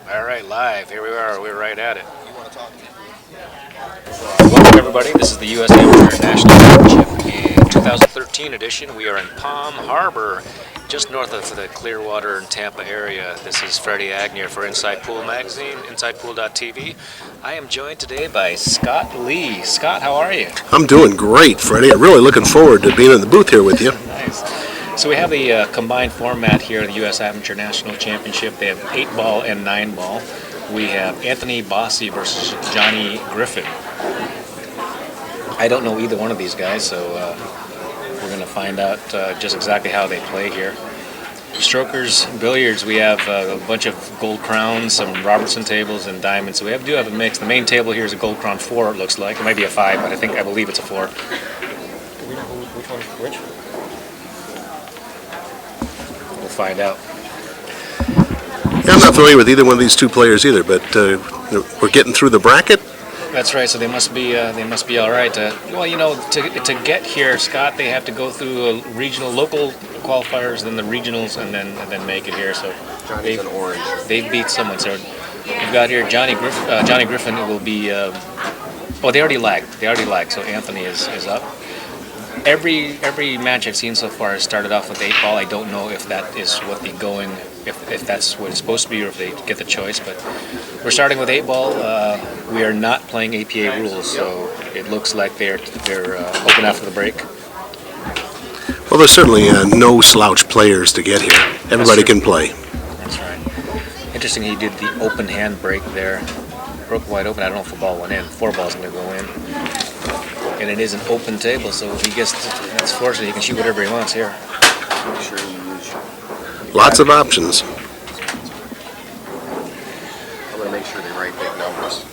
All right, live. Here we are. We're right at it. Welcome, everybody. This is the U.S. Amateur National Championship in 2013 edition. We are in Palm Harbor, just north of the Clearwater and Tampa area. This is Freddie Agnew for Inside Pool Magazine, InsidePool.tv. I am joined today by Scott Lee. Scott, how are you? I'm doing great, Freddie. I'm really looking forward to being in the booth here with you. Nice. So we have the combined format here of the U.S. Amateur National Championship. They have 8-ball and 9-ball. We have Anthony Bossie versus Johnny Griffin. I don't know either one of these guys, so we're going to find out just exactly how they play here. Strokers, billiards, we have a bunch of gold crowns, some Robertson tables, and diamonds. So we do have a mix. The main table here is a gold crown 4, it looks like. It might be a 5, but I believe it's a 4. Do we know which one's which? We'll find out. Yeah, I'm not familiar with either one of these two players either, but we're getting through the bracket. That's right. So they must be all right. Well, you know, to get here, Scott, they have to go through local qualifiers, then the regionals, and then make it here. So Johnny's in orange. They beat someone. So we've got here Johnny Griffin will be. Oh, they already lagged. So Anthony is up. Every match I've seen so far has started off with 8-ball. I don't know if that is what the going, if that's what it's supposed to be, or if they get the choice. But we're starting with 8-ball. We are not playing APA rules, so it looks like they're open after the break. Well, there's certainly no slouch players to get here. Everybody can play. That's right. Interesting, he did the open hand break there. Broke wide open. I don't know if the ball went in. 4-ball's going to go in. And it is an open table, so if he gets, that's fortunate, he can shoot whatever he wants here. Make sure you use. Lots of options. I'm gonna make sure they write big numbers.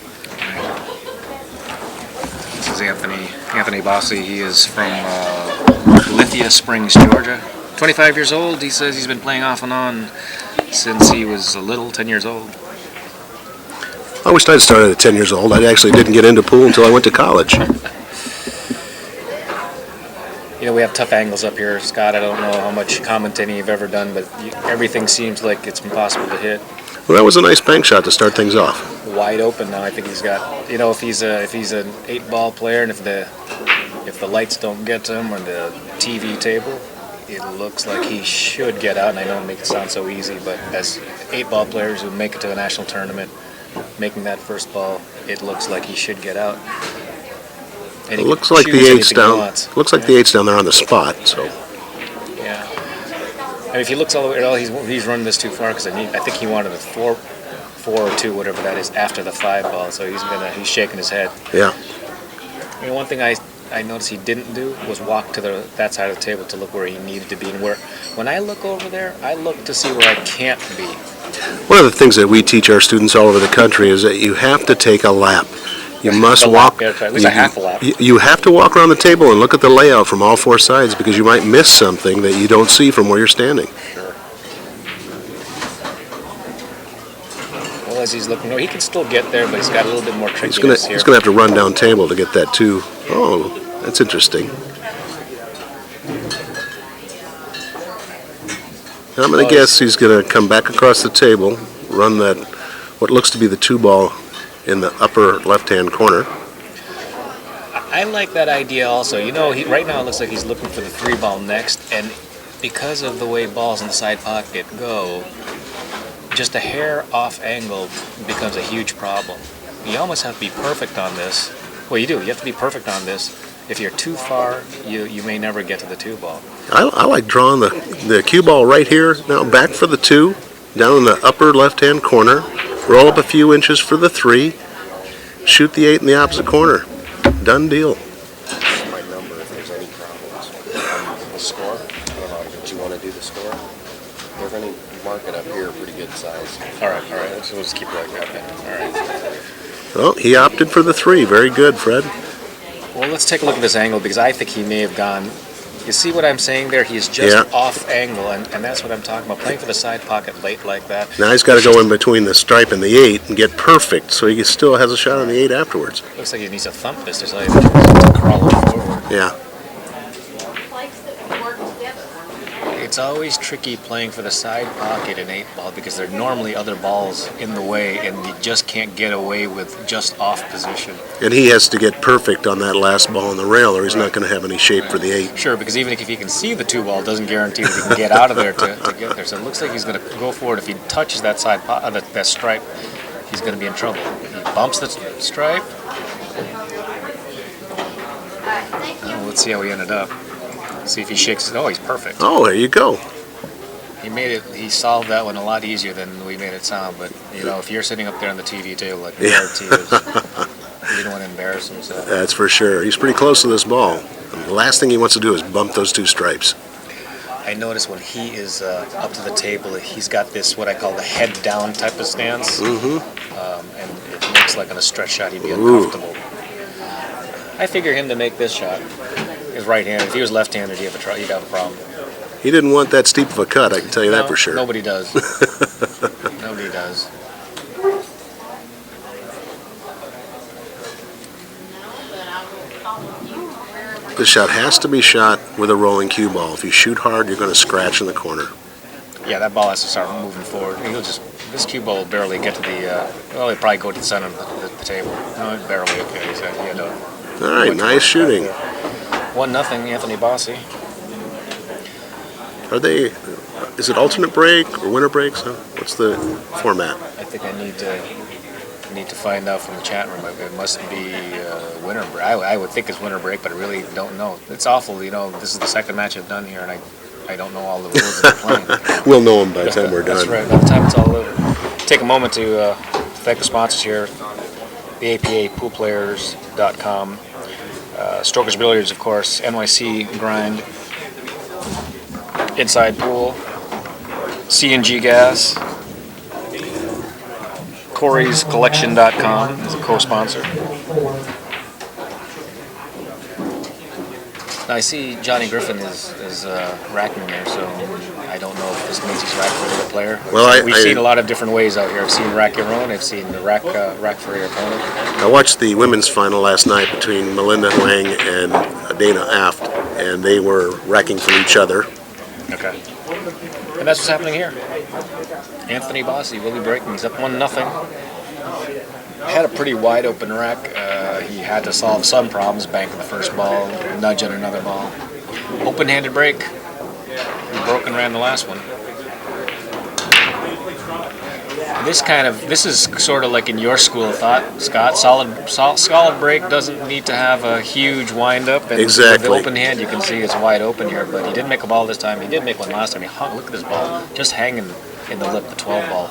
This is Anthony Bossie. He is from Lithia Springs, Georgia. 25 years old. He says he's been playing off and on since he was 10 years old. I wished I'd started at 10 years old. I actually didn't get into pool until I went to college. You know, we have tough angles up here, Scott. I don't know how much commentating you've ever done, but everything seems like it's impossible to hit. Well, that was a nice bank shot to start things off. Wide open now. I think he's got. You know, if he's an 8-ball player, and if the lights don't get to him or the TV table, it looks like he should get out. And I know it makes it sound so easy, but as 8-ball players who make it to a national tournament, making that first ball, it looks like he should get out. And it looks like the 8's down. Looks like the 8's down there on the spot. So. Yeah. I mean, if he looks all the way at all, he's running this too far because I think he wanted a 4 or 2, whatever that is, after the 5-ball. So he's shaking his head. Yeah. I mean, one thing I noticed he didn't do was walk to that side of the table to look where he needed to be, and when I look over there, I look to see where I can't be. One of the things that we teach our students all over the country is that you have to take a lap. You must walk. At least a half a lap. You have to walk around the table and look at the layout from all 4 sides because you might miss something that you don't see from where you're standing. Sure. Well, as he's looking, he can still get there, but he's got a little bit more trickiness here. He's going to have to run down table to get that too. Oh, that's interesting. I'm going to guess he's going to come back across the table, run that what looks to be the 2-ball in the upper left-hand corner. I like that idea also. You know, right now it looks like he's looking for the 3-ball next, and because of the way balls in the side pocket go, just a hair off angle becomes a huge problem. You almost have to be perfect on this. Well, you do. You have to be perfect on this. If you're too far, you may never get to the 2-ball. I like drawing the cue ball right here. Now back for the 2, down in the upper left-hand corner. Roll up a few inches for the 3. Shoot the 8 in the opposite corner. Done deal. My number if there's any problems. The score. I don't know. Did you want to do the score? They're going to mark it up here, pretty good size. All right. So we'll just keep it like that then. All right. Well, he opted for the 3. Very good, Fred. Well, let's take a look at this angle because I think he may have gone. You see what I'm saying there? He's just off angle, and that's what I'm talking about. Playing for the side pocket late like that. Now he's got to go in between the stripe and the 8 and get perfect, so he still has a shot on the 8 afterwards. Looks like he needs to thump this to crawl it forward. Yeah. It's always tricky playing for the side pocket in 8-ball because there are normally other balls in the way, and you just can't get away with just off position. And he has to get perfect on that last ball on the rail, or he's not going to have any shape for the 8. Sure, because even if he can see the 2-ball, it doesn't guarantee that he can get out of there to get there. So it looks like he's going to go for it. If he touches that that stripe, he's going to be in trouble. He bumps the stripe. Oh, let's see how he ended up. See if he shakes it. Oh, he's perfect. Oh, there you go. He made it. He solved that one a lot easier than we made it sound. But if you're sitting up there on the TV table, like he didn't want to embarrass himself. That's for sure. He's pretty close to this ball. And the last thing he wants to do is bump those 2 stripes. I notice when he is up to the table, he's got this what I call the head down type of stance, and it looks like on a stretch shot he'd be uncomfortable. I figure him to make this shot. Is right-handed. If he was left-handed, he'd have a problem. He didn't want that steep of a cut, I can tell you that for sure. Nobody does. Nobody does. This shot has to be shot with a rolling cue ball. If you shoot hard, you're going to scratch in the corner. Yeah, that ball has to start moving forward. This cue ball will barely get to the, he'll probably go to the center of the table. No, barely. Okay, he said he had to. All right, nice shooting. 1-0, Anthony Bossie. Are they? Is it alternate break or winter breaks? Huh? What's the format? I think I need to find out from the chat room. It must be winter break. I would think it's winter break, but I really don't know. It's awful. This is the second match I've done here, and I don't know all the rules that they're playing. We'll know them by the time we're done. That's right. By the time it's all over. Take a moment to thank the sponsors here: the APA, poolplayers.com. Strokers Billiards, of course, NYC Grind, Inside Pool, CNG Gas, Corey's Collection.com is a co-sponsor. Now I see Johnny Griffin is racking there, so I don't know if this means he's racking for the player. Well, we've seen a lot of different ways out here. I've seen rack your own. I've seen the rack for your opponent. I watched the women's final last night between Melinda Wang and Dana Aft, and they were racking for each other. Okay. And that's what's happening here. Anthony Bossie, Willie Braken, he's up 1-0. Had a pretty wide open rack. He had to solve some problems, banking the first ball, nudge on another ball. Open-handed break. He broke and ran the last one. This is sort of like in your school of thought, Scott. Solid break doesn't need to have a huge wind up. And exactly. With the open hand, you can see it's wide open here, but he didn't make a ball this time. He did make one last time. Look at this ball, just hanging in the lip, the 12 ball.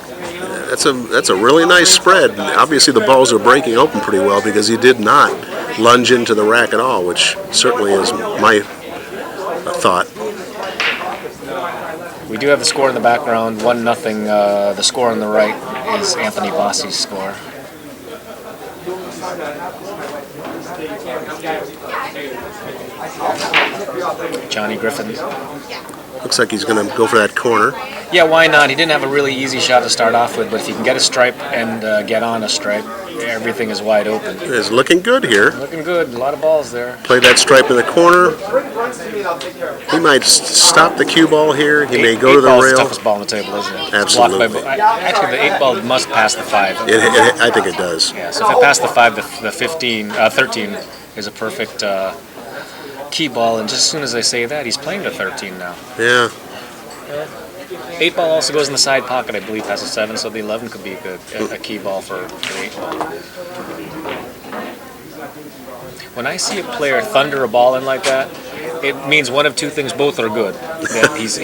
That's a really nice spread. And obviously, the balls are breaking open pretty well because he did not lunge into the rack at all, which certainly is my thought. We do have the score in the background, 1-0. The score on the right is Anthony Bossie's score. Johnny Griffin. Looks like he's going to go for that corner. Yeah, why not? He didn't have a really easy shot to start off with, but if you can get a stripe and get on a stripe, everything is wide open. It's looking good here. Looking good. A lot of balls there. Play that stripe in the corner. He might stop the cue ball here. He may go to the rail. Eight ball is the toughest ball on the table, isn't it? Absolutely. Actually, the 8-ball must pass the 5. I think it does. Yeah, so if it passed the 5, the 13 is a perfect key ball. And just as soon as I say that, he's playing the 13 now. Yeah. 8-ball also goes in the side pocket, I believe, past the 7, so the 11 could be a key ball for the 8-ball. When I see a player thunder a ball in like that, it means one of two things. Both are good. That he's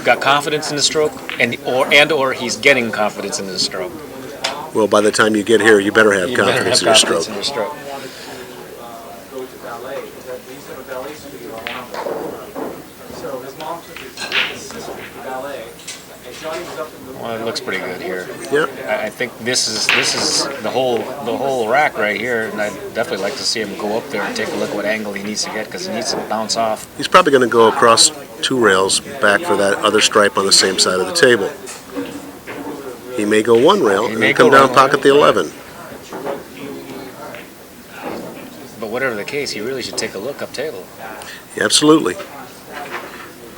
got confidence in the stroke, or he's getting confidence in his stroke. Well, by the time you get here, you better have confidence in your stroke. Well, it looks pretty good here. Yep. I think this is the whole rack right here, and I'd definitely like to see him go up there and take a look at what angle he needs to get, because he needs to bounce off. He's probably going to go across 2 rails back for that other stripe on the same side of the table. He may go 1 rail and come down pocket the 11. But whatever the case, he really should take a look up table. Yeah, absolutely.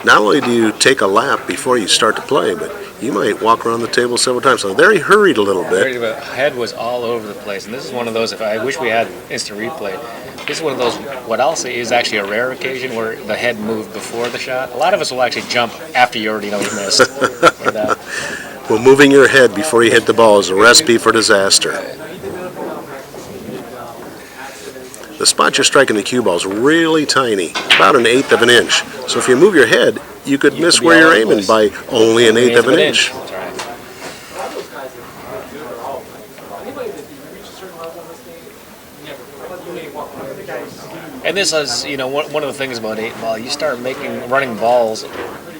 not only do you take a lap before you start to play, but you might walk around the table several times. So there he hurried a little bit. The head was all over the place, and this is one of those. If I wish we had instant replay, this is one of those. What I'll say is actually a rare occasion where the head moved before the shot. A lot of us will actually jump after you already know you missed. Well, moving your head before you hit the ball is a recipe for disaster. The spot you're striking the cue ball is really tiny, about 1/8 of an inch. So if you move your head, you could miss where you're aiming by only 1/8 of an inch. That's right. And this is, one of the things about 8-ball. You start running balls,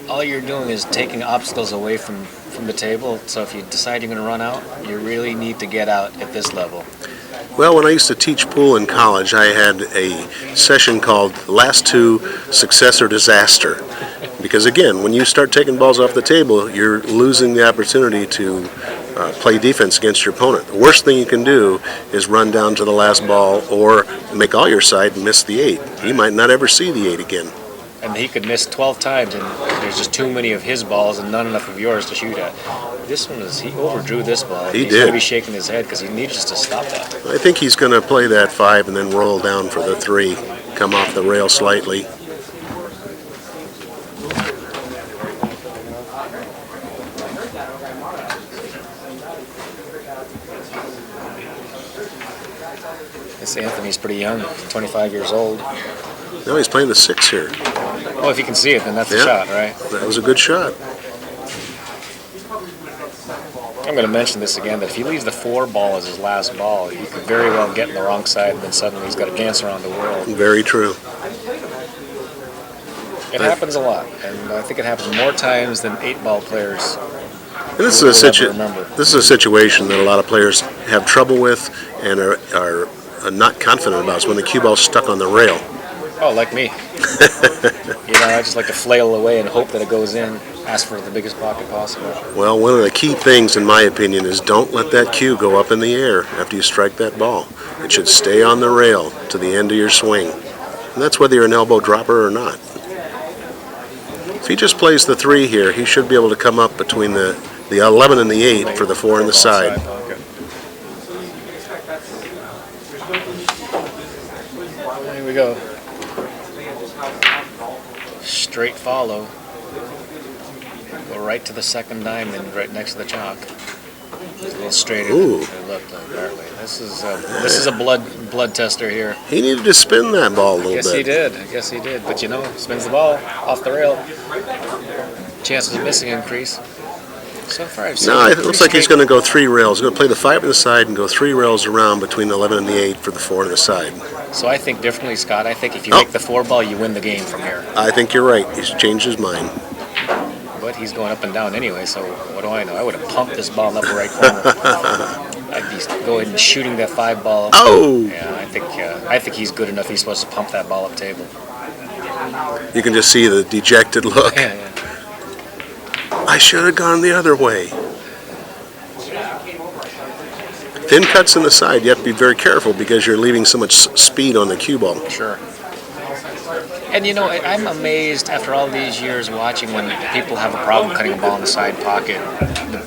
all you're doing is taking obstacles away from the table. So if you decide you're going to run out, you really need to get out at this level. Well, when I used to teach pool in college, I had a session called Last Two, Success or Disaster. Because again, when you start taking balls off the table, you're losing the opportunity to play defense against your opponent. The worst thing you can do is run down to the last ball or make all your side and miss the 8. He might not ever see the 8 again. And he could miss 12 times, and there's just too many of his balls and not enough of yours to shoot at. This one he overdrew this ball. He's going to be shaking his head because he needs to stop that. I think he's going to play that 5 and then roll down for the 3, come off the rail slightly. This Anthony's pretty young, 25 years old. No, he's playing the 6 here. Well, if you can see it, then that's the shot, right? That was a good shot. I'm going to mention this again, that if he leaves the 4 ball as his last ball, he could very well get in the wrong side, and then suddenly he's got to dance around the world. Very true. It happens a lot, and I think it happens more times than 8-ball players. And this is a situation that a lot of players have trouble with and are not confident about. Is when the cue ball's stuck on the rail. Oh, like me. I just like to flail away and hope that it goes in. Ask for the biggest pocket possible. Well, one of the key things, in my opinion, is don't let that cue go up in the air after you strike that ball. It should stay on the rail to the end of your swing. And that's whether you're an elbow dropper or not. If he just plays the 3 here, he should be able to come up between the 11 and the 8 for the 4 on the side. Here we go. Straight follow. Go right to the second diamond, right next to the chalk. Just a little straighter than it looked apparently. This is a blood tester here. He needed to spin that ball a little bit. Yes, he did. But spins the ball off the rail. Chances of missing increase. So far, I've seen. No, it looks like he's going to go 3 rails. He's going to play the 5 on the side and go 3 rails around between the 11 and the 8 for the 4 on the side. So I think differently, Scott. I think if you make the 4 ball, you win the game from here. I think you're right. He's changed his mind. But he's going up and down anyway, so what do I know? I would have pumped this ball up the right corner. I'd be going and shooting that 5 ball. Oh! Yeah, I think he's good enough. He's supposed to pump that ball up table. You can just see the dejected look. Yeah. I should have gone the other way. Thin cuts in the side, you have to be very careful because you're leaving so much speed on the cue ball. Sure. And I'm amazed after all these years watching when people have a problem cutting a ball in the side pocket. The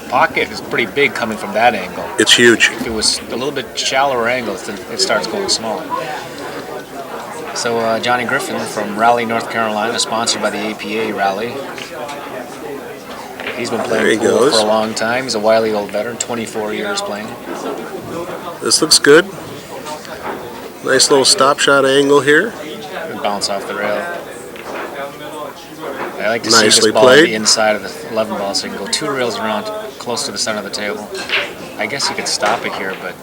pocket is pretty big coming from that angle. It's huge. If it was a little bit shallower angle, it starts going smaller. So Johnny Griffin from Raleigh, North Carolina, sponsored by the APA Raleigh. He's been playing pool for a long time. He's a wily old veteran, 24 years playing. This looks good. Nice little stop shot angle here. Bounce off the rail. I like to see Nicely this ball played. on the inside of the 11 ball, so you can go 2 rails around close to the center of the table. I guess you could stop it here, but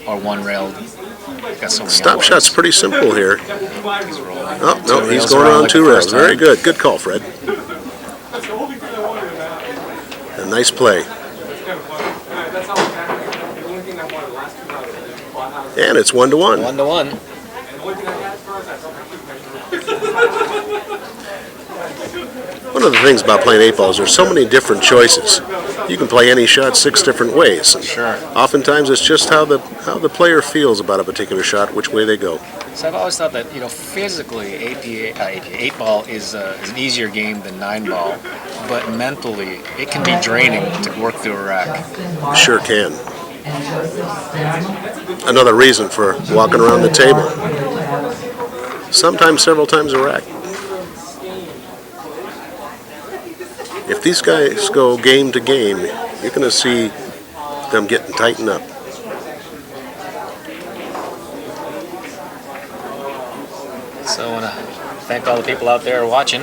or 1 rail. Got so many Stop elbows. shot's pretty simple here. He's rolling. Oh, no, he's rails going around on like 2 the rails. first Very time. good. Good call, Fred. A nice play. And it's 1-1. 1-1. One of the things about playing 8 balls, there's so many different choices. You can play any shot 6 different ways. And Sure. oftentimes it's just how the player feels about a particular shot, which way they go. So I've always thought that physically 8 ball is an easier game than 9 ball, but mentally it can be draining to work through a rack. Sure can. Another reason for walking around the table. Sometimes several times a rack. If these guys go game to game, you're going to see them getting tightened up. So I want to thank all the people out there watching.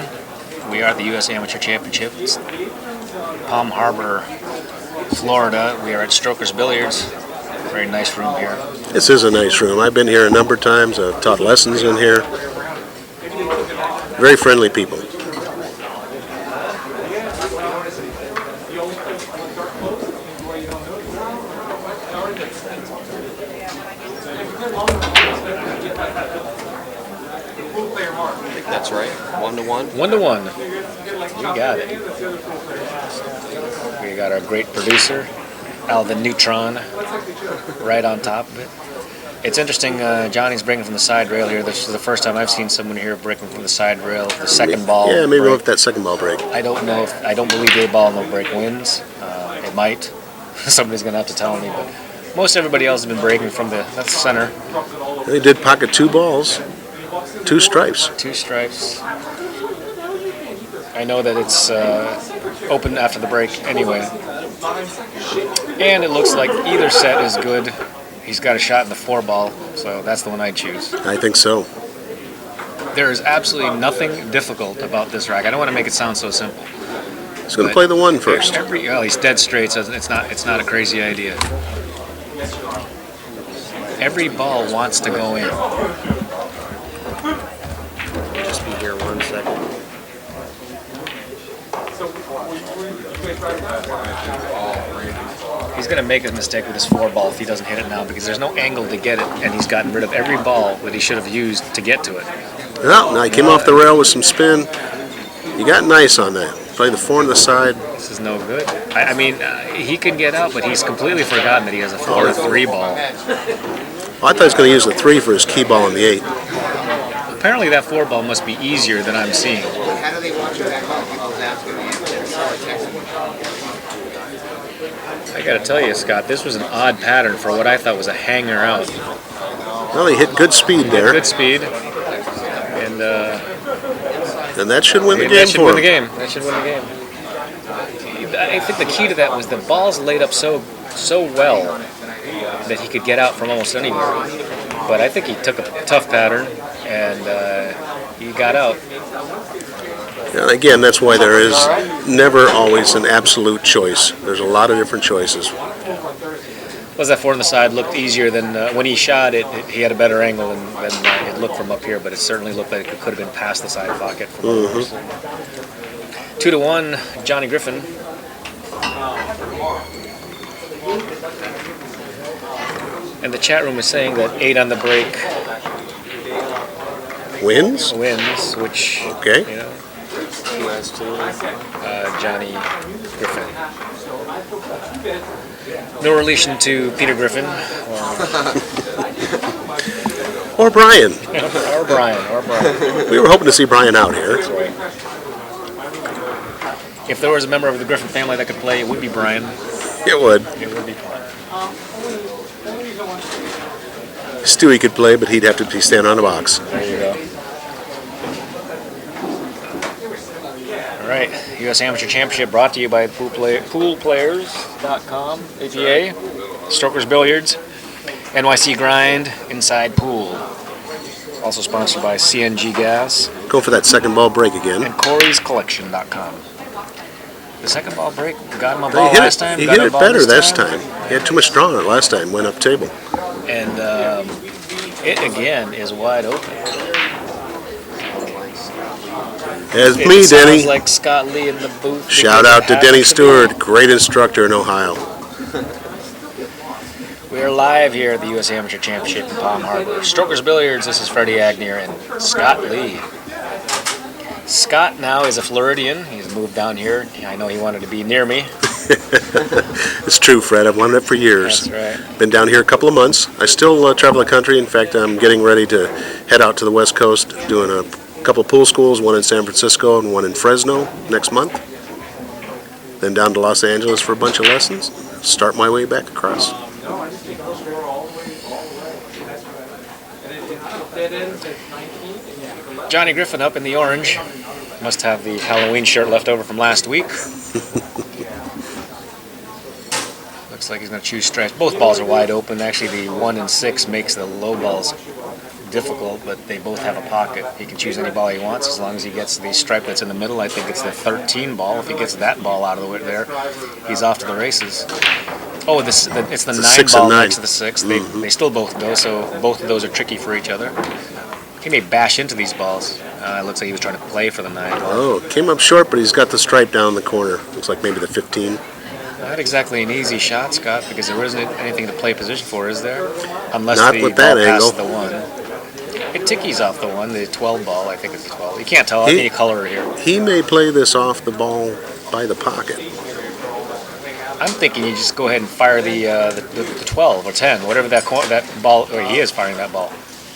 We are at the U.S. Amateur Championships, Palm Harbor, Florida. We are at Strokers Billiards. Very nice room here. This is a nice room. I've been here a number of times. I've taught lessons in here. Very friendly people. That's right. 1-1. 1-1. We got it. We got our great producer, Al the Neutron, right on top of it. It's interesting, Johnny's breaking from the side rail here. This is the first time I've seen someone here breaking from the side rail. The second ball. Yeah, maybe break. we'll have that second ball break. I don't know if I don't believe 8 ball no break wins. It might. Somebody's gonna have to tell me, but most everybody else has been breaking from the center. They did pocket 2 balls, 2 stripes. 2 stripes. I know that it's open after the break anyway. And it looks like either set is good. He's got a shot in the 4 ball, so that's the one I choose. I think so. There is absolutely nothing difficult about this rack. I don't want to make it sound so simple. He's going to play the 1 first. Well, he's dead straight, so it's not a crazy idea. Every ball wants to go in. Just be here 1 second. He's going to make a mistake with his 4 ball if he doesn't hit it now because there's no angle to get it, and he's gotten rid of every ball that he should have used to get to it. No, now he came off the rail with some spin. You got nice on that. Play the 4 on the side. This is no good. I mean, he can get out, but he's completely forgotten that he has a 4 or 3 ball. Well, I thought he was going to use the 3 for his key ball on the 8. Apparently that 4 ball must be easier than I'm seeing. How do they watch it back on people's apps? I got to tell you, Scott, this was an odd pattern for what I thought was a hanger out. Well, he hit good speed there. Good speed. And that should win the game that should for win him. the game. That should win the game. I think the key to that was the balls laid up so well that he could get out from almost anywhere. But I think he took a tough pattern and he got out. And again, that's why there is never always an absolute choice. There's a lot of different choices. Was that 4 on the side looked easier than when he shot it? He had a better angle than it looked from up here, but it certainly looked like it could have been past the side pocket. From 2-1, Johnny Griffin. And the chat room is saying that 8 on the break Wins? wins, which Okay. you know, Johnny Griffin. No relation to Peter Griffin Or Brian. or Brian. We were hoping to see Brian out here. If there was a member of the Griffin family that could play, it would be Brian. It would. It would be Brian. Stewie could play, but he'd have to be standing on a box. There you go. All right, U.S. Amateur Championship brought to you by poolplayers.com, APA, Strokers Billiards, NYC Grind, Inside Pool. Also sponsored by CNG Gas Go for that second ball break again. and Corey'sCollection.com. The second ball break got him a He ball hit last it, time. he got hit him a it ball better this time. He had too much draw on it last time, went up table. And it again is wide open. As It me, sounds Denny. like Scott Lee in the booth. Shout out to Denny Stewart, great instructor in Ohio. We are live here at the U.S. Amateur Championship in Palm Harbor. Strokers Billiards, this is Freddie Agnew and Scott Lee. Scott now is a Floridian. He's moved down here. I know he wanted to be near me. It's true, Fred. I've wanted it for years. That's right. Been down here a couple of months. I still travel the country. In fact, I'm getting ready to head out to the West Coast, doing a couple of pool schools, one in San Francisco and one in Fresno next month. Then down to Los Angeles for a bunch of lessons. Start my way back across. Johnny Griffin up in the orange. Must have the Halloween shirt left over from last week. Looks like he's going to choose stripes. Both balls are wide open. Actually, the 1 and 6 makes the low balls difficult, but they both have a pocket. He can choose any ball he wants as long as he gets the stripe that's in the middle. I think it's the 13 ball. If he gets that ball out of the way there, he's off to the races. Oh, it's the 9 ball next to the 6. They still both go, so both of those are tricky for each other. He may bash into these balls. It looks like he was trying to play for the 9 ball. Oh, came up short, but he's got the stripe down the corner. Looks like maybe the 15. Not exactly an easy shot, Scott, because there isn't anything to play position for, is there? Unless Not the with ball that passes angle. the 1. It tickies off the 1, the 12 ball. I think it's the 12. You can't tell any color here. He may play this off the ball by the pocket. I'm thinking you just go ahead and fire the 12 or 10, whatever that ball. Or he is firing that ball.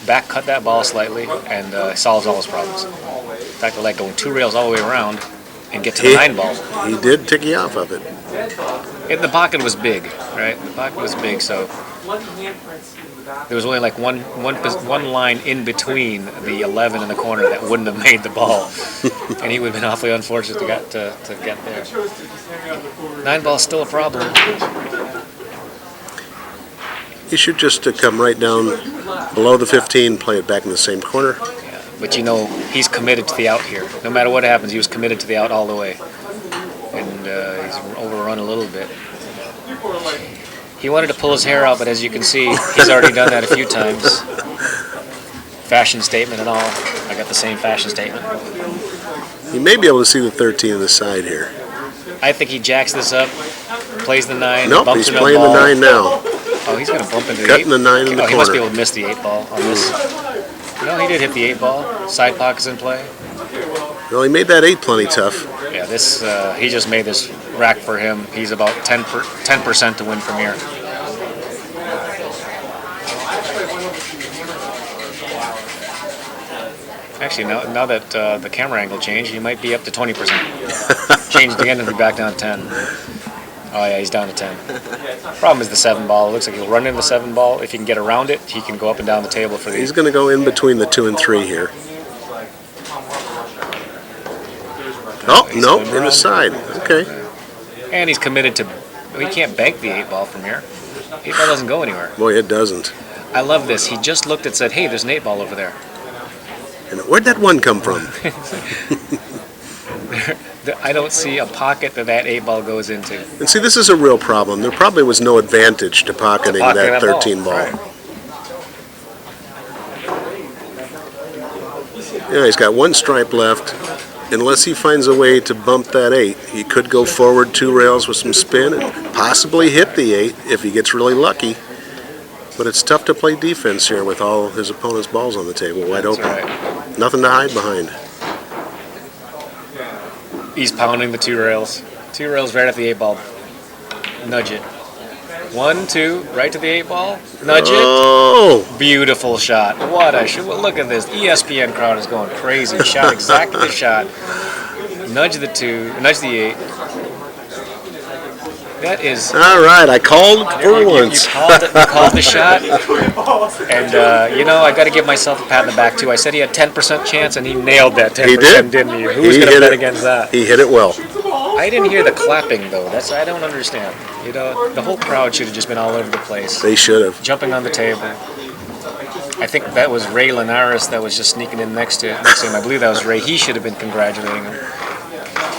Back cut that ball slightly and solves all his problems. In fact, I like going 2 rails all the way around and get to the 9 ball. He did ticky off of it. The pocket was big, right? The pocket was big, so there was only like one line in between the 11 in the corner that wouldn't have made the ball, and he would have been awfully unfortunate to get there. 9 ball's still a problem. He should just come right down below the 15, play it back in the same corner. Yeah, but he's committed to the out here. No matter what happens, he was committed to the out all the way, and he's overrun a little bit. He wanted to pull his hair out, but as you can see, he's already done that a few times. Fashion statement and all. I got the same fashion statement. You may be able to see the 13 on the side here. I think he jacks this up, plays the 9. Nope, bumps he's in playing the ball. 9 now. Oh, he's going to bump into the 8. Cutting the 9 in the He must be corner. able to miss the 8 ball on this. No, he did hit the 8 ball. Side pocket's in play. Well, he made that 8 plenty tough. Yeah, he just made this rack for him. He's about 10% to win from here. Actually, now that the camera angle changed, he might be up to 20%. Changed again and be back down to 10. Oh yeah, he's down to 10. Problem is the 7 ball. It looks like he'll run into the 7 ball. If he can get around it, he can go up and down the table for these. He's going to go in between the 2 and 3 here. Oh, no, in the side. Okay. And he's committed to. He can't bank the 8 ball from here. 8 ball doesn't go anywhere. Boy, it doesn't. I love this. He just looked and said, "Hey, there's an 8 ball over there." And where'd that 1 come from? I don't see a pocket that 8 ball goes into. And see, this is a real problem. There probably was no advantage to pocketing that 13 ball. Right. Yeah, he's got 1 stripe left. Unless he finds a way to bump that 8, he could go forward 2 rails with some spin and possibly hit the 8 if he gets really lucky. But it's tough to play defense here with all his opponent's balls on the table wide open. Right. Nothing to hide behind. He's pounding the 2 rails. 2 rails right at the 8 ball. Nudge it. 1, 2, right to the 8 ball. Nudge Oh! it. Beautiful shot. What a shot. Look at this. ESPN crowd is going crazy. Shot exactly the shot. Nudge the 2. Nudge the 8. That is. All right, I called for once. You called the shot. And, I got to give myself a pat on the back, too. I said he had 10% chance, and he nailed that 10%, He did. didn't he? Who's going to bet against that? He hit it well. I didn't hear the clapping, though. I don't understand. The whole crowd should have just been all over the place. They should have. Jumping on the table. I think that was Ray Linares that was just sneaking in next to him. I believe that was Ray. He should have been congratulating him.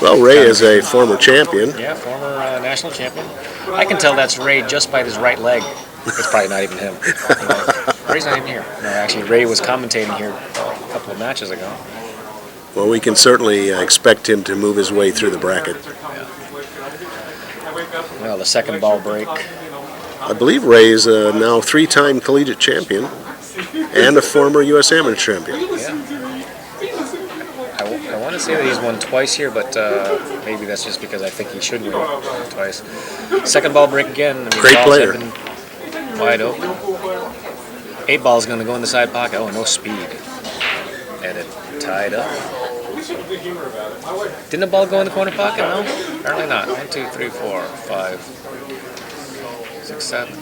Well, Ray is a former champion. Yeah, former national champion. I can tell that's Ray just by his right leg. It's probably not even him. Ray's not even here. No, actually, Ray was commentating here a couple of matches ago. Well, we can certainly expect him to move his way through the bracket. Yeah. Well, the second ball break. I believe Ray is a now 3-time collegiate champion and a former U.S. amateur champion. Yeah. I wonder want to say that he's won twice here, but maybe that's just because I think he should win twice. Second ball break again. I mean, Great balls player. have been wide open. 8 ball is going to go in the side pocket. Oh, no speed. And it tied up. Didn't the ball go in the corner pocket? No? Apparently not. 1, 2, 3, 4, 5, 6, 7.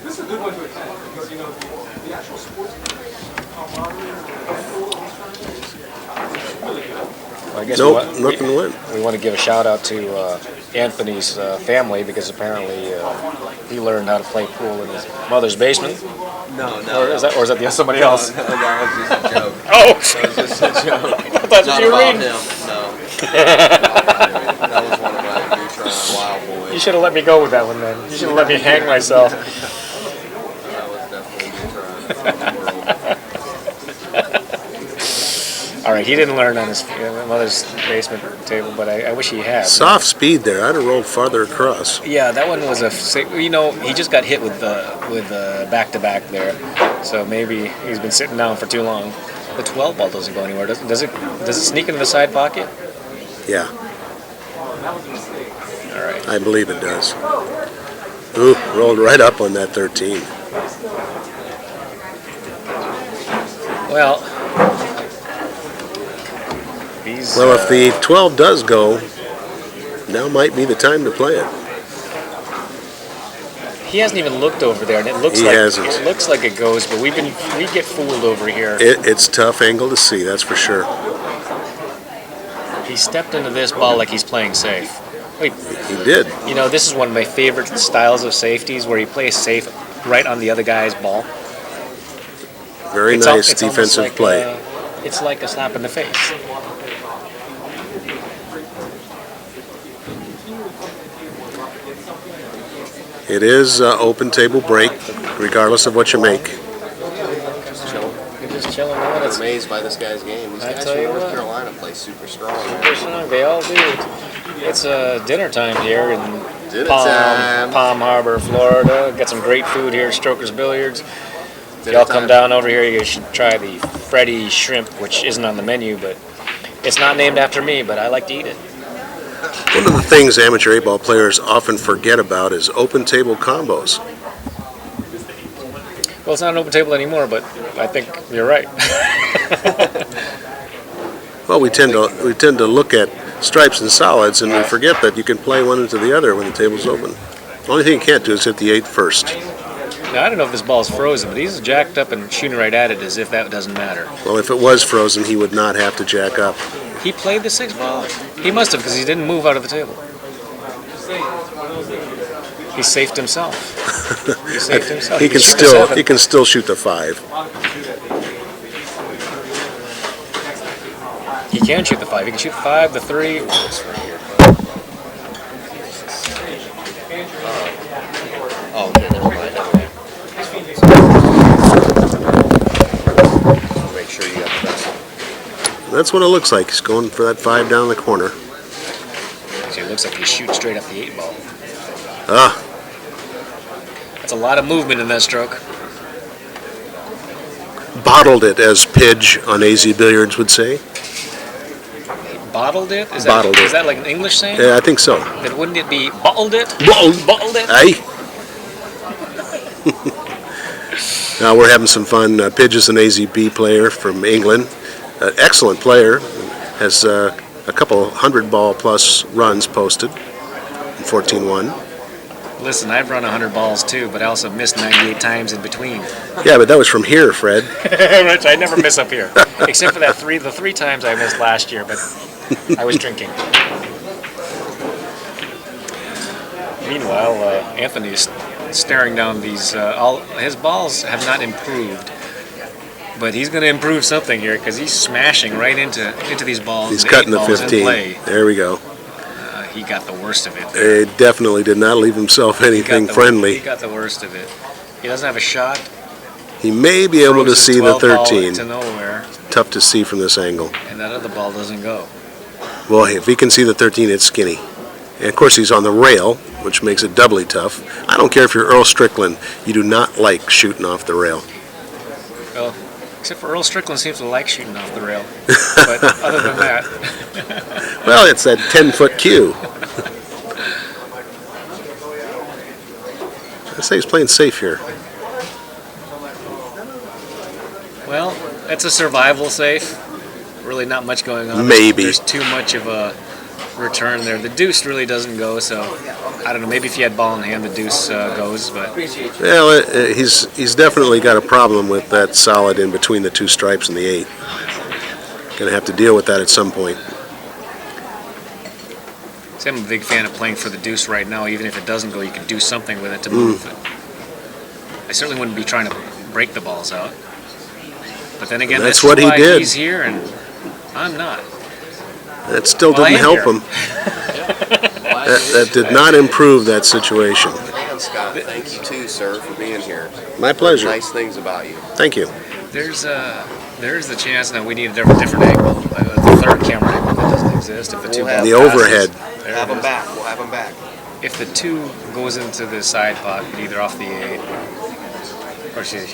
This is a good one to attend because, you know, the actual sports Well, I guess Nope, nothing to win. we want to give a shout out to Anthony's family because apparently he learned how to play pool in his mother's basement. No, Or is that somebody else? that was just a joke. Oh! That was just a joke. That's Not what you about read. him, no. That was one of my neutron wild boys. You should have let me go with that one then. You should have let me hang myself. That was definitely neutron world. All right, he didn't learn on his mother's basement table, but I wish he had. Soft speed there. I'd have rolled farther across. Yeah, that one was he just got hit with back-to-back there, so maybe he's been sitting down for too long. The 12 ball doesn't go anywhere. Does it sneak into the side pocket? Yeah, All right. I believe it does. Ooh, rolled right up on that 13. Well, Well, if the 12 does go, now might be the time to play it. he hasn't even looked over there, and it looks He hasn't. it looks like it goes, but we get fooled over here. It's a tough angle to see, that's for sure. He stepped into this ball like he's playing safe. Wait, He did. you know, this is one of my favorite styles of safeties where he plays safe right on the other guy's ball. Very It's nice it's almost defensive like, play. It's like a slap in the face. It is open table break, regardless of what you make. Just chilling. You're just chilling on I'm it. amazed by this guy's game. These I guys tell from you North what. Carolina play super strong, man. They all do. It's dinner time here in Dinner time. Palm Harbor, Florida. Got some great food here at Stroker's Billiards. If Dinner y'all come time. down over here, you should try the Freddy shrimp, which isn't on the menu, but it's not named after me, but I like to eat it. One of the things amateur 8-ball players often forget about is open table combos. Well, it's not an open table anymore, but I think you're right. Well, we tend to look at stripes and solids, and we forget that you can play one into the other when the table's open. The only thing you can't do is hit the 8 first. Now, I don't know if this ball's frozen, but he's jacked up and shooting right at it as if that doesn't matter. Well, if it was frozen, he would not have to jack up. He played the 6 ball. He must have, because he didn't move out of the table. He safed himself. He saved himself. He can shoot the 7. still shoot the 5. He can shoot the 5. He can shoot the 5, the 3. Oh, okay, never mind. Make sure you got the best. That's what it looks like. He's going for that 5 down the corner. So it looks like he's shooting straight up the 8 ball. Ah, That's a lot of movement in that stroke. bottled it, as Pidge on AZ Billiards would say. Bottled it? Is Bottled that, it. Is that like an English saying? Yeah, I think so. Then wouldn't it be bottled it? Bottled. Bottled it? Aye. Now we're having some fun. Pidge is an AZB player from England. An excellent player. Has a couple 100-ball plus runs posted in 14-1. Listen, I've run 100 balls too, but I also missed 98 times in between. Yeah, but that was from here, Fred. Which I never miss up here. Except for the 3 times I missed last year, but I was drinking. Meanwhile, Anthony's staring down these. All his balls have not improved, but he's going to improve something here because he's smashing right into these balls. He's The cutting 8 the balls in 15. play. There we go. He got the worst of it. He definitely did not leave himself anything He friendly. got the worst of it. He doesn't have a shot. He may be able to Throws his see the 12 ball 13. to nowhere, Tough to see from this angle. and that other ball doesn't go. Well, if he can see the 13, it's skinny. And of course, he's on the rail, which makes it doubly tough. I don't care if you're Earl Strickland. You do not like shooting off the rail. Well, Except for Earl Strickland seems to like shooting off the rail. But other than that, Well, it's that 10-foot cue. I say he's playing safe here. well, it's a survival safe. Really not much going on. Maybe. There's too much of a return there. The deuce really doesn't go, so I don't know. Maybe if you had ball in hand, the deuce goes, but Well, he's definitely got a problem with that solid in between the two stripes and the 8. Gonna have to deal with that at some point. see, I'm a big fan of playing for the deuce right now. Even if it doesn't go, you can do something with it to move it. I certainly wouldn't be trying to break the balls out. But then again, That's this what is he why did. he's here, and I'm not. That still Well, I didn't am help here. him. That did not improve that situation. And Scott, thank you too, sir, for being here. My pleasure. Nice things about you. Thank you. There's the chance that we need a different angle, the third camera angle that doesn't exist. If the two We'll have The balls overhead. there Have it them is. back. We'll have them back. If the 2 goes into the side pocket, either off the 8, of course you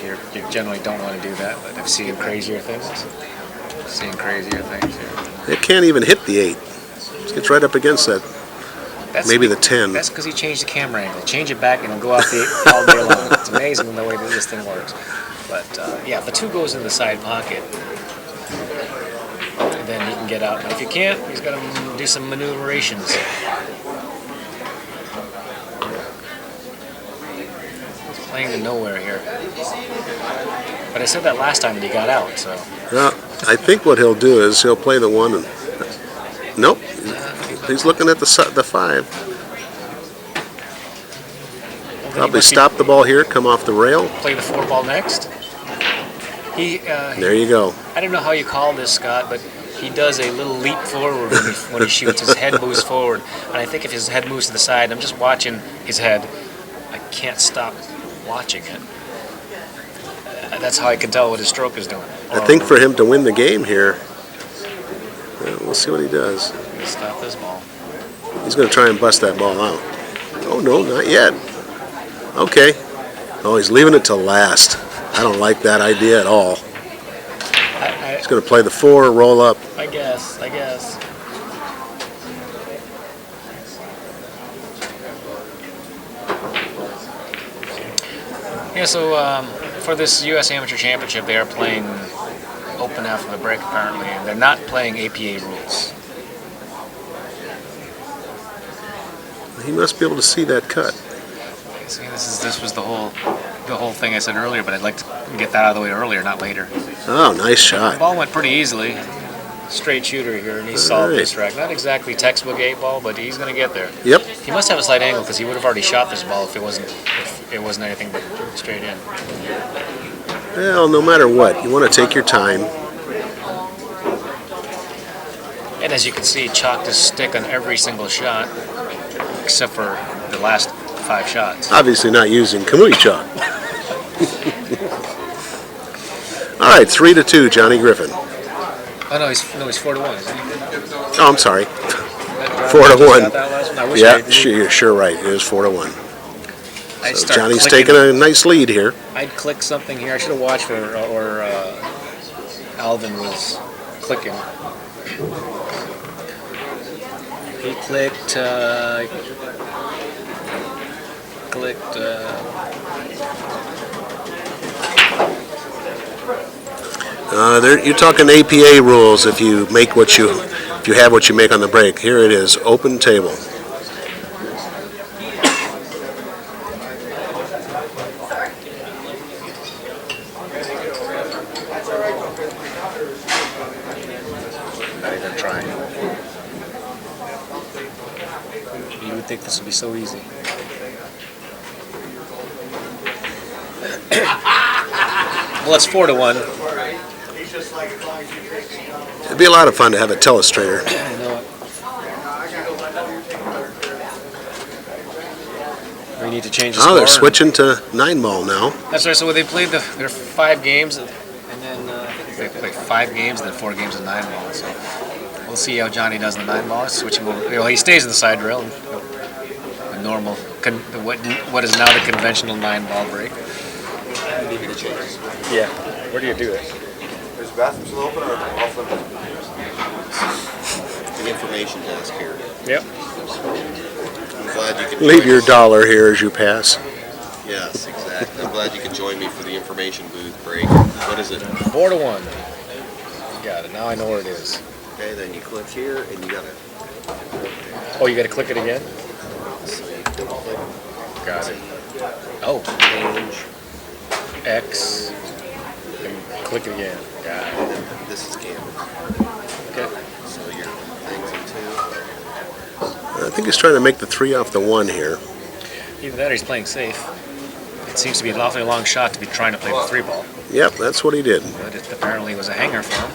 generally don't want to do that, but I've seen crazier things. Seen crazier things here. It can't even hit the 8. It gets right up against that. That's Maybe the 10. That's because he changed the camera angle. Change it back and it'll go off the 8 all day long. It's amazing the way that this thing works. But yeah, if the 2 goes in the side pocket, then he can get out. But if you can't, he's got to do some maneuverations. He's playing to nowhere here. But I said that last time that he got out, so. Well, I think what he'll do is he'll play the 1 and... Nope. He's looking at the 5. Probably stop the ball here, come off the rail. Play the 4 ball next. There you go. I don't know how you call this, Scott, but he does a little leap forward when he shoots. His head moves forward. And I think if his head moves to the side, I'm just watching his head. I can't stop watching it. That's how I can tell what his stroke is doing. I think for him to win the game here, we'll see what he does. Stop this ball. He's going to try and bust that ball out. Oh, no, not yet. Okay. Oh, he's leaving it till last. I don't like that idea at all. He's going to play the 4, roll up. I guess. Yeah, so for this U.S. Amateur Championship, they are playing open after the break, apparently, and they're not playing APA rules. He must be able to see that cut. See, this was the whole thing I said earlier, but I'd like to get that out of the way earlier, not later. Oh, nice The shot. ball went pretty easily. Straight shooter here, and he solved right. this track. Not exactly textbook 8 ball, but he's going to get there. Yep. He must have a slight angle because he would have already shot this ball if it wasn't anything but straight in. Well, no matter what, you want to take your time. And as you can see, he chalked his stick on every single shot, except for the last 5 shots. Obviously not using Kamui chalk. All right, 3-2, Johnny Griffin. Oh no, he's 4-1, isn't he? Oh, I'm sorry. That 4-1. got that last one? I wish Yeah, I knew. you're sure right. It is 4-1. I'd So start Johnny's clicking. taking a nice lead here. I'd click something here. I should have watched where Alvin was clicking. He clicked. You're talking APA rules. If you have what you make on the break. Here it is, open table. Not even trying. You would think this would be so easy. Well, it's 4-1. It'd be a lot of fun to have a telestrator. I know it. We need to change the score. Oh, they're switching to 9-ball now. That's right. So they played their 5 games, and then they played 5 games, and then 4 games of 9-ball. So we'll see how Johnny does in the 9-ball. Switch him over. Well, he stays in the side rail. A normal, what is now the conventional 9-ball break. Maybe the changes. Yeah. Where do you do it? Bathrooms still open or off limits? The information desk here. Yep. I'm glad you could Leave join your us. dollar here as you pass. Yes, exactly. I'm glad you could join me for the information booth break. What is it? 4-1. Got it. Now I know where it is. Okay, then you click here and you gotta Oh, you got to click it again? so you double click Got it. Oh, change. X. And click it again. Got it. And then this is camera. Okay. So your things in two. I think he's trying to make the 3 off the 1 here. Either that or he's playing safe. It seems to be an awfully long shot to be trying to play the 3 ball. Yep, that's what he did. But it apparently was a hanger for him.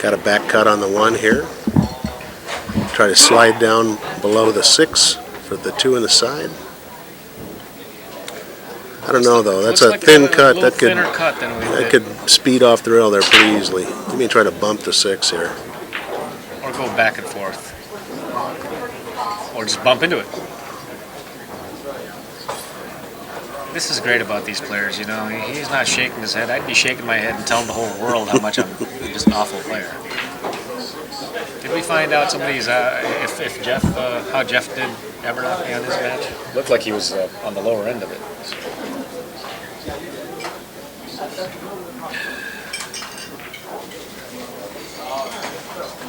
Got a back cut on the 1 here. Try to slide down below the 6 for the 2 in the side. I don't know though. That's Looks a like thin a cut. little That could thinner cut than we that did. could speed off the rail there pretty easily. You may try to bump the 6 here. Or go back and forth. Or just bump into it. This is great about these players, you know. He's not shaking his head. I'd be shaking my head and telling the whole world how much I'm just an awful player. Did we find out some of these, if Jeff, how Jeff did ever not be on this match? Looked like he was on the lower end of it.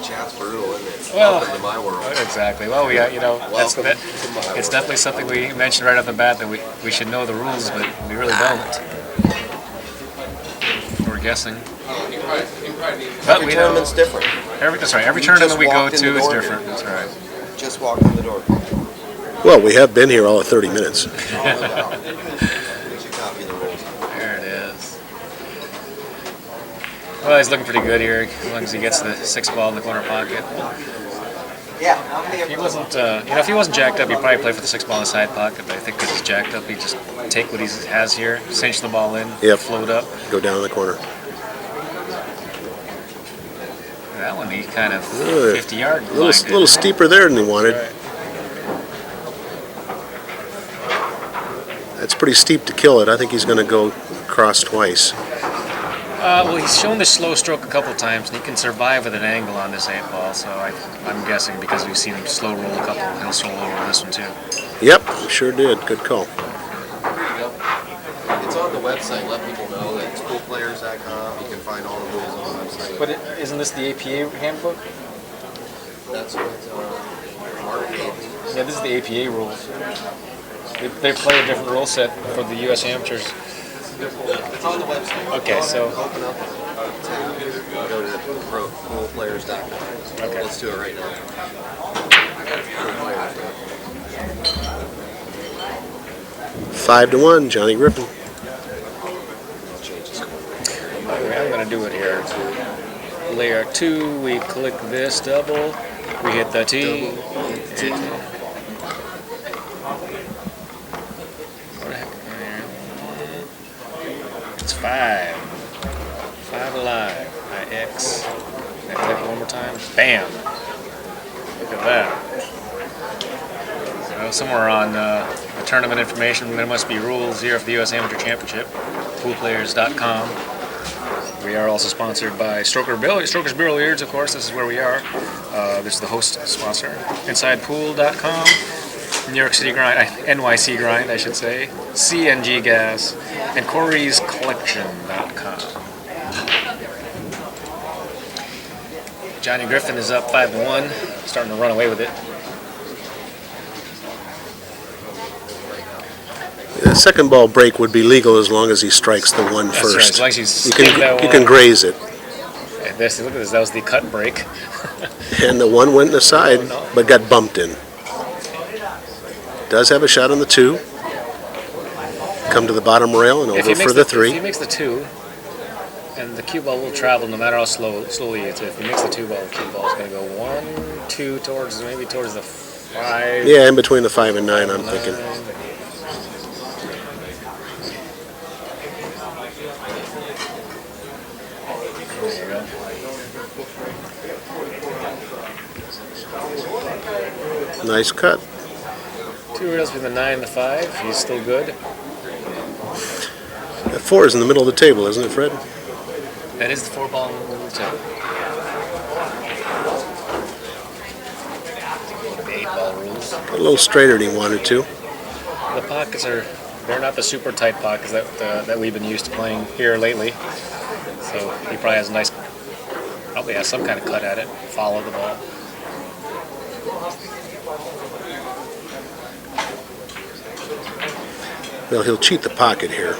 Chat's brutal, isn't it? Well, Welcome to my world. exactly. Well, we got, you know, Welcome that, to my it's world. definitely something we mentioned right off the bat that we should know the rules, but we really don't. We're guessing. But Every we know tournament's different. that's right. Every You tournament just we go walked in to the is door different. here. That's right. Just walk in the door. Well, we have been here all of 30 minutes. You should copy the rules. There it is. Well, he's looking pretty good here as long as he gets the 6 ball in the corner pocket. Yeah, I'll pay If he wasn't, if he wasn't jacked up, he'd probably play for the 6 ball in the side pocket. But I think because he's jacked up, he just take what he has here, cinch the ball in, Yep. float up. Go down the corner. That one he kind of Good. 50-yard A little steeper there than he wanted. Right. That's pretty steep to kill it. I think he's going to go across twice. Well, he's shown this slow stroke a couple times, and he can survive with an angle on this 8 ball. So I'm guessing because we've seen him slow roll a couple, he'll slow over this one too. Yep, sure did. Good call. It's on the website. Let people know that it's coolplayers.com. You can find all the rules on the website. But isn't this the APA handbook? That's what Mark gave me. Yeah, this is the APA rules. They play a different rule set for the U.S. amateurs. It's on the website. Okay, so Open up tab. Go to coolplayers.com. Okay. Let's do it right now. Coolplayers.com. 5-1, Johnny Griffin. I'll change the score. I'm gonna do it here. Layer 2, we click this double, we hit the T. What the heck? It's 5. 5 alive. I X. Can I click it one more time? Bam! Look at that. So somewhere on the tournament information, there must be rules here for the U.S. Amateur Championship. Poolplayers.com. We are also sponsored by Strokers Billiards, of course. This is where we are. This is the host sponsor. InsidePool.com. New York City Grind, NYC Grind, I should say. CNG Gas. And Corey'sCollection.com. Johnny Griffin is up 5-1, starting to run away with it. The second ball break would be legal as long as he strikes the 1 That's first. right, as long as he's You skipped that can one. graze it. And this, look at this, that was the cut break. And the 1 went in the side, but got bumped in. Does have a shot on the 2. Come to the bottom rail and over for the If 3. he makes the 2, and the cue ball will travel no matter how slowly it's. If he makes the 2 ball, the cue ball is going to go 1, 2 towards the 5. Yeah, in between the 5 and 9, I'm thinking. 9. There you go. Nice cut. 2 rails between the 9 and the 5. He's still good. That 4 is in the middle of the table, isn't it, Fred? That is the 4-ball rule too. The 8-ball rules. A little straighter than he wanted to. The pockets they're not the super tight pockets that we've been used to playing here lately. So he probably has some kind of cut at it. Follow the ball. Well, he'll cheat the pocket here.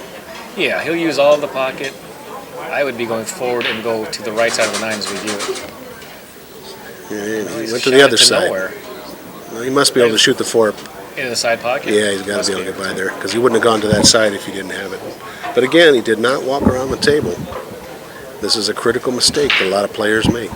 Yeah, he'll use all of the pocket. I would be going forward and go to the right side of the 9 as we view it. And he went to the other side. Nowhere. Well, he must be able to shoot the 4. In the side pocket? Yeah, he's got to be able to get by there because he wouldn't have gone to that side if he didn't have it. But again, he did not walk around the table. This is a critical mistake that a lot of players make.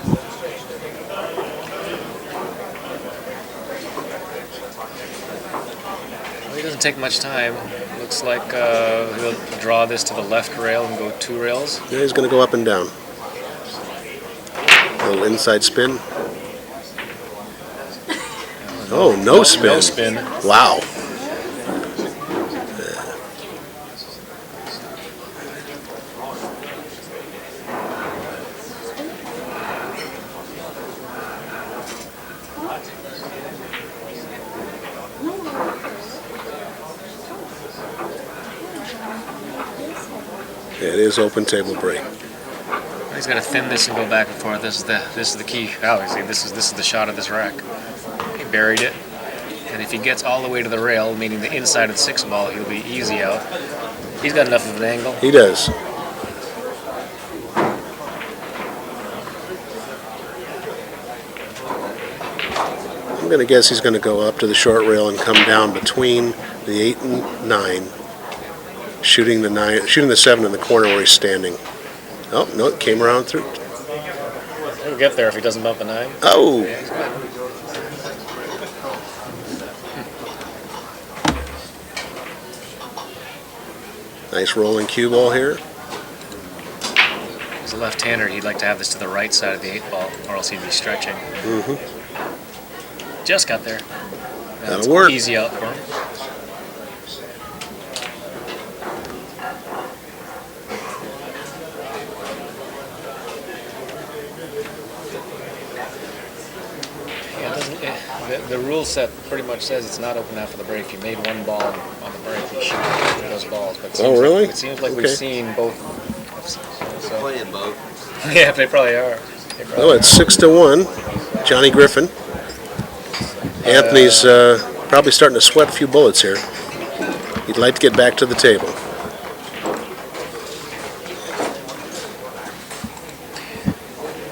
Well, he doesn't take much time. Looks like he'll draw this to the left rail and go 2 rails. Yeah, he's going to go up and down. A little inside spin. Oh, no spin. No spin. Wow. It is open table break. He's got to thin this and go back and forth. This is the key. Obviously, this is the shot of this rack. He buried it, and if he gets all the way to the rail, meaning the inside of the 6-ball, he'll be easy out. He's got enough of an angle. He does. I'm going to guess he's going to go up to the short rail and come down between the 8 and 9, shooting the 7 in the corner where he's standing. Oh, no, it came around through. He'll get there if he doesn't bump a 9. Oh! Nice rolling cue ball here. As a left-hander, he'd like to have this to the right side of the 8-ball, or else he'd be stretching. Just got there. That'll work. Easy out for him. The rule set pretty much says it's not open after the break. If you made 1 ball on the break, you shoot those balls. But really? It seems like we've seen both. They're playing both. Yeah, they probably are. Oh, it's 6-1. Johnny Griffin. Anthony's probably starting to sweat a few bullets here. He'd like to get back to the table.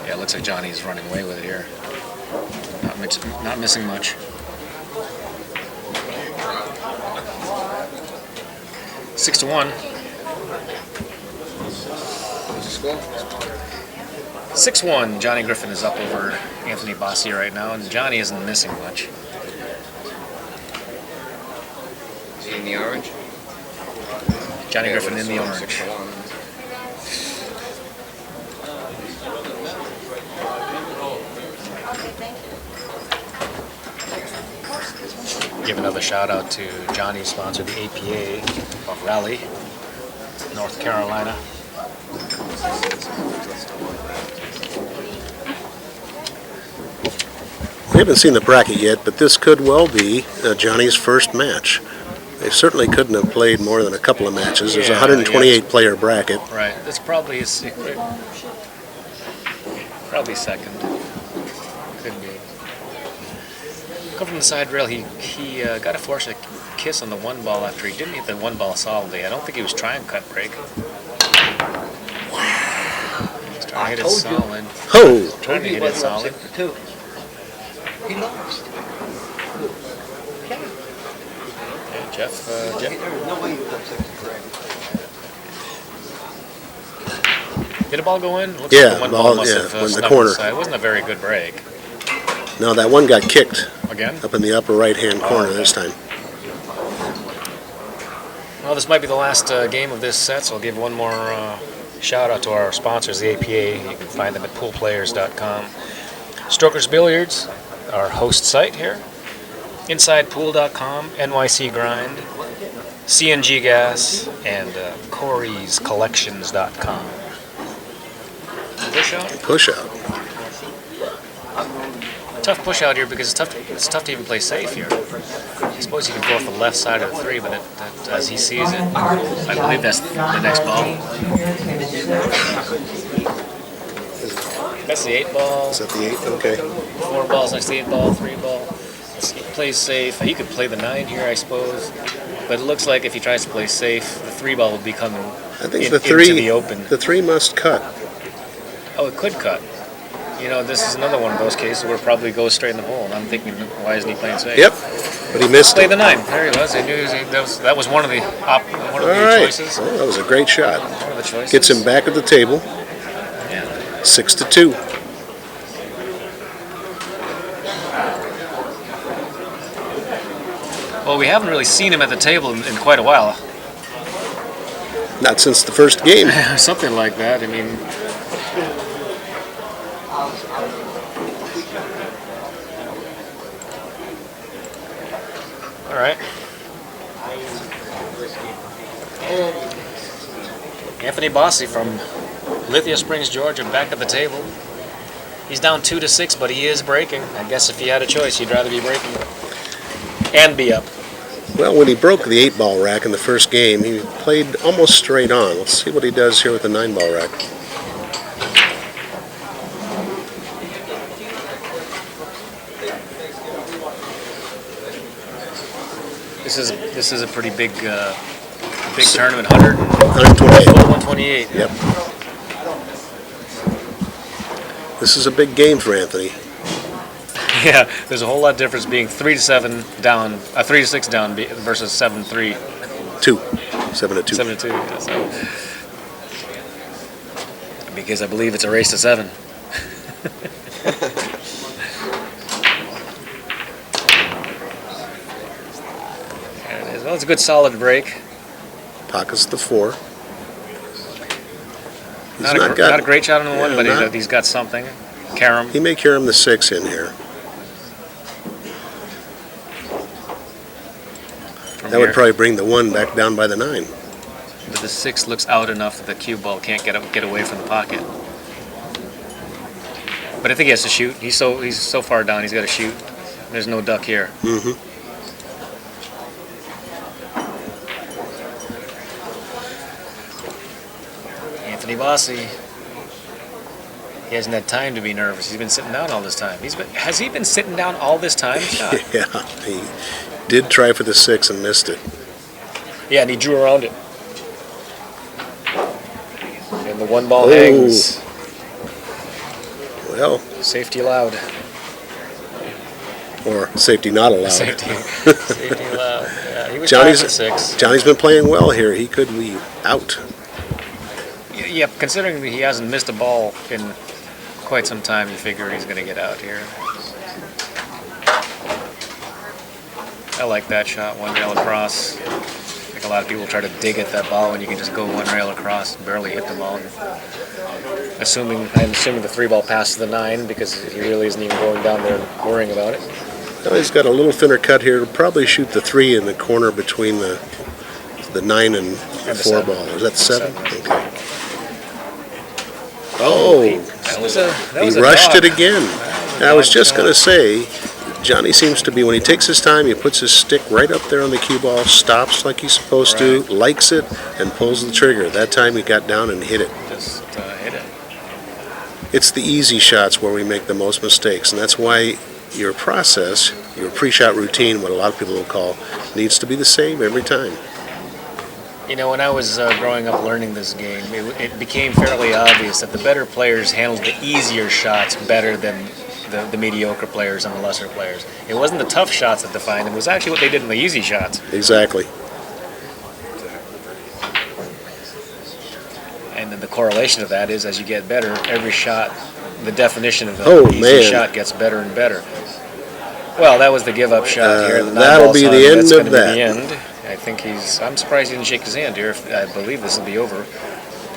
Yeah, it looks like Johnny's running away with it here. Not missing much. 6-1. 6-1. Johnny Griffin is up over Anthony Bossie right now, and Johnny isn't missing much. Is he in the orange? Johnny Griffin in the orange. Give another shout out to Johnny's sponsor, the APA of Raleigh, North Carolina. We haven't seen the bracket yet, but this could well be Johnny's first match. They certainly couldn't have played more than a couple of matches. There's a 128-player bracket. Right. That's probably his secret. Probably second. Could be. Come from the side rail. He got to force a kiss on the 1-ball after he didn't hit the 1-ball solidly. I don't think he was trying cut break. He's trying to hit it solid. Oh! Trying to hit it solid. He lost. Yeah, Jeff. There was no way he was upset to Greg. Did the ball go in? Looks Yeah, like the 1 ball, ball must yeah, have in the snuck corner. inside. It wasn't a very good break. No, that one got kicked Again? up in the upper right-hand corner this time. Well, this might be the last game of this set, so I'll give one more shout out to our sponsors, the APA. You can find them at poolplayers.com. Strokers Billiards, our host site here. InsidePool.com, NYC Grind, CNG Gas, and Corey'sCollections.com. push out. Push out. Tough push out here because it's tough to even play safe here. I suppose you can go off the left side of the 3, but as he sees it, I believe that's the next ball. That's the 8 ball. Is that the 8? Okay. 4 balls next to the 8 ball, 3 ball. He plays safe. He could play the 9 here, I suppose. But it looks like if he tries to play safe, the 3 ball will be coming I think into the open. The 3 must cut. Oh, it could cut. You know, this is another one of those cases where it probably goes straight in the hole. And I'm thinking, why isn't he playing safe? Yep, but he missed Play it. the 9. There he was. I knew that was one of the All right. choices. Well, that was a great shot. One of the choices. Gets him back at the table. Yeah. 6-2. Well, we haven't really seen him at the table in quite a while. Not since the first game. Something like that. I mean, all right. Anthony Bossie from Lithia Springs, Georgia, back at the table. He's down 2-6, but he is breaking. I guess if he had a choice, he'd rather be breaking and be up. Well, when he broke the 8-ball rack in the first game, he played almost straight on. Let's see what he does here with the 9-ball rack. This is a pretty big tournament. 128. 128. Yep. This is a big game for Anthony. Yeah, there's a whole lot of difference being 3-7 down, 3-6 down versus 7-3. 2. 7-2. 7-2. Yeah, so. Because I believe it's a race to 7. There it is. Well, it's a good solid break. Pockets the 4. Not a great shot on the 1, but he's got something. Karam. He may carry him the 6 in here. That would probably bring the 1 back down by the 9. But the 6 looks out enough that the cue ball can't get away from the pocket. But I think he has to shoot. He's so far down. He's got to shoot. There's no duck here. Mm-hmm. Anthony Bossie. He hasn't had time to be nervous. He's been sitting down all this time. Has he been sitting down all this time? Yeah, he did try for the 6 and missed it. Yeah, and he drew around it. And the 1 ball hangs. Well, Safety allowed. or safety not allowed. Safety allowed. Yeah, he was Johnny's trying for 6. Johnny's been playing well here. He could be out. Yeah, considering that he hasn't missed a ball in quite some time, you figure he's going to get out here. I like that shot, 1 rail across. I think a lot of people try to dig at that ball when you can just go 1 rail across, barely hit the ball. I'm assuming the 3 ball passes the 9 because he really isn't even going down there and worrying about it. Now he's got a little thinner cut here. He'll probably shoot the 3 in the corner between the 9 and 4 ball. Is that 7? Okay. Oh, That was a he rushed dog. it again. I was just going to say, Johnny seems to be, when he takes his time, he puts his stick right up there on the cue ball, stops like he's supposed to, likes it, and pulls the trigger. That time he got down and hit it. Just hit it. It's the easy shots where we make the most mistakes, and that's why your process, your pre-shot routine, what a lot of people will call, needs to be the same every time. You know, when I was growing up learning this game, it became fairly obvious that the better players handled the easier shots better than the mediocre players and the lesser players. It wasn't the tough shots that defined them. It was actually what they did in the easy shots. Exactly. And then the correlation of that is as you get better, every shot, the definition of the easy shot gets better and better. Well, that was the give-up shot here. The that'll be the end of that. Be the end. I think I'm surprised he didn't shake his hand here. I believe this will be over.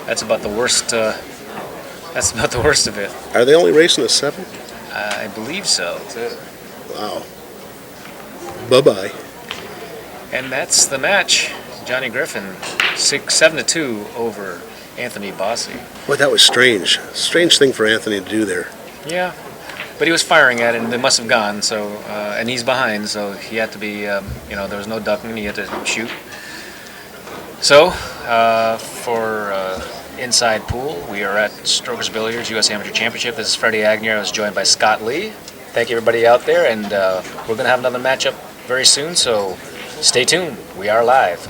That's about the worst. That's about the worst of it. Are they only racing a 7? I believe so. Wow. Bye-bye. And that's the match. Johnny Griffin, 7-2 over Anthony Bossie. Boy, that was strange. Strange thing for Anthony to do there. Yeah, but he was firing at it, and they must have gone. So, and he's behind, so he had to be. There was no ducking. He had to shoot. So, for inside pool, we are at Strokers Billiards U.S. Amateur Championship. This is Freddie Agnew. I was joined by Scott Lee. Thank you, everybody out there, and we're going to have another matchup very soon. So, stay tuned. We are live.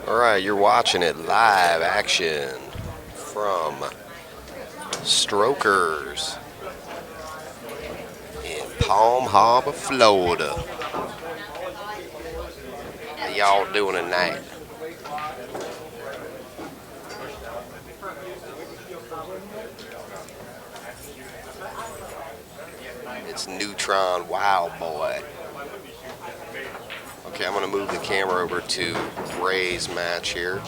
All right, you're watching it live action from Strokers in Palm Harbor, Florida. How y'all doing tonight? It's Neutron Wild Boy. Okay, I'm going to move the camera over to Ray's match here.